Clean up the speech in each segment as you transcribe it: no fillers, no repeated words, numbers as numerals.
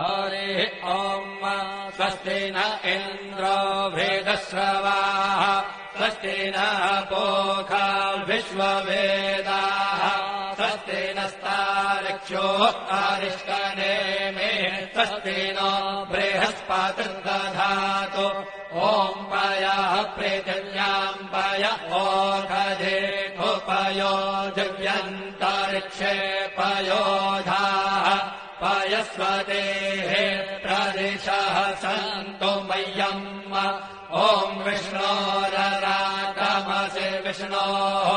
हरिः ॐ स्वस्ति न इन्द्रो वृद्धश्रवाः स्वस्ति नः पूषा विश्ववेदाः स्वस्ति नस्तार्क्ष्यो अरिष्टनेमिः स्वस्ति नो बृहस्पतिर्दधातु ॐ पयः पृथिव्याम् पय ओषधेऽपयो दिव्यन्तरिक्षे पयोधाः पयस्वतेः प्रदिशः सन्तु मह्यम् ॐ विष्णोररातमसि विष्णोः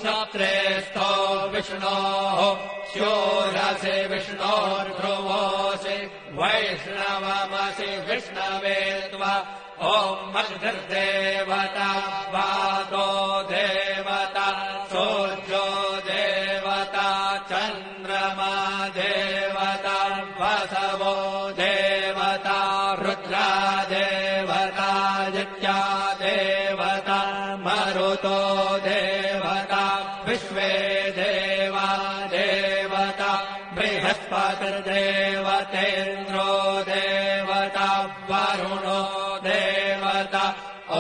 श्रोत्रेस्थो विष्णोः शूरसि विष्णोर्ध्रुवोऽसि वैष्णवमसि विष्णवे त्वा ॐ अग्निर्देवता वातो देवता सूर्यो देवता चन्द्रमा देवता वसवो देवता रुद्रा देवता यज्ञा देवता मरुतो देवता विश्वे देवा देवता बृहस्पतिर्देवतेन्द्रो देवता वरुणो देवता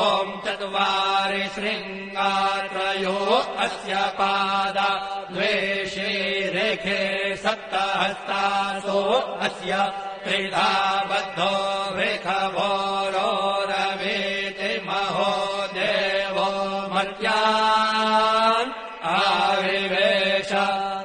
ॐ चत्वारि शृङ्गात्रयो अस्य पादा द्वे शीरेखे सप्तहस्तासो अस्य त्रिधा बद्धो वृषभोरोरवीति महो देवो मर्त्यान् आविवेश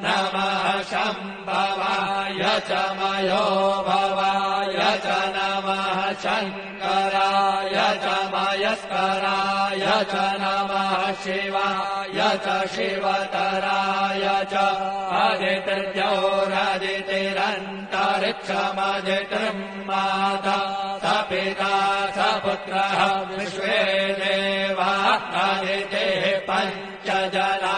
नमः शम्भवाय च मयो भवाय च नमः शङ्कराय च मयस्कराय च नमः शिवाय च शिवतराय च अदितिर्जोरदितिरन्तरिक्षमदितिर्माता स पिता स पुत्रः विश्वे देवा अदितिः पञ्च जना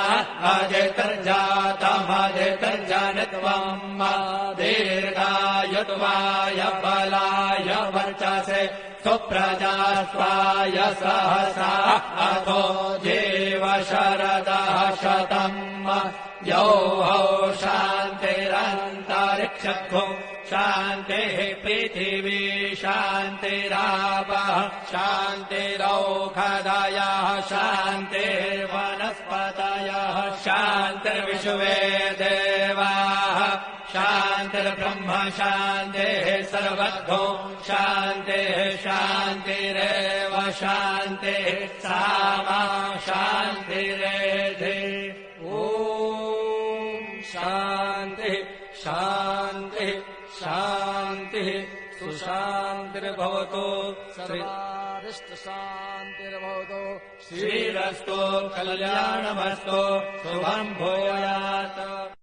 अदितिर्जातमदितिर्जनित्वम् दीर्घायुत्वाय बलाय वर्चसे सुप्रजास्वाय सहसा अथो जीव शरदः शतम् यौहौ शान्तिरन्तरिक्षो शान्तिः पृथिवी शान्तिरापः शान्तिरौषधयः शान्तिर्वनस्पतयः शान्तिर्विश्वे देवाः शान्तिर्ब्रह्म शान्तिः सर्वतो शान्तिः शान्तिरेव शान्तिः सामा शान्तिरेधि ॐ शान्तिः शान्तिः शान्तिः सुशान्तिर्भवतु सर्वारिष्टशान्तिर्भवतु श्रीरस्तु कल्याणमस्तु शुभम् भूयात्।